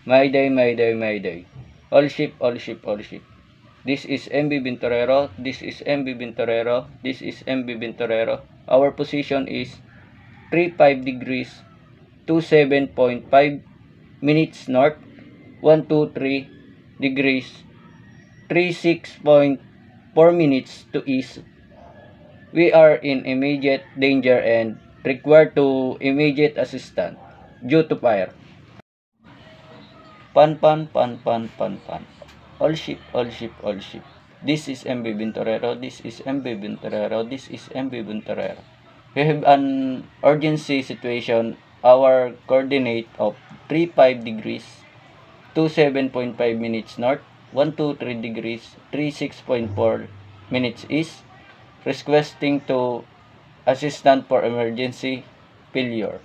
Mayday, mayday, mayday. All ship, all ship, all ship. This is MB Bintorero. This is MB Bintorero. This is MB Bintorero. Our position is 35 degrees 27.5 minutes north, 123 degrees 36.4 minutes to east. We are in immediate danger and require to immediate assistance due to fire. Pan. All ship, all ship, all ship. This is MB Bintorero. This is MB Bintorero. This is MB Bintorero. We have an urgency situation. Our coordinate of 35 degrees 27.5 minutes north, 123 degrees 36.4 minutes east. Requesting to assistant for emergency failure.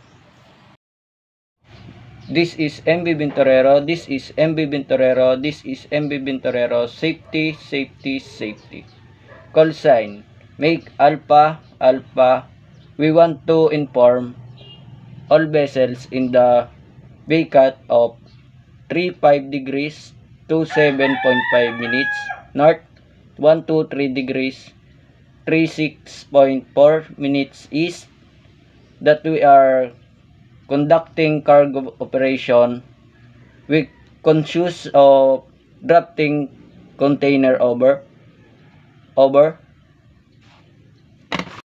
This is MB Bintorero. This is MB Bintorero. This is MB Bintorero. Safety, safety, safety. Call sign. Make Alpha, Alpha. We want to inform all vessels in the baycut of 35 degrees 27.5 minutes north, 123 degrees 36.4 minutes east that we are conducting cargo operation. We conscious of drafting container over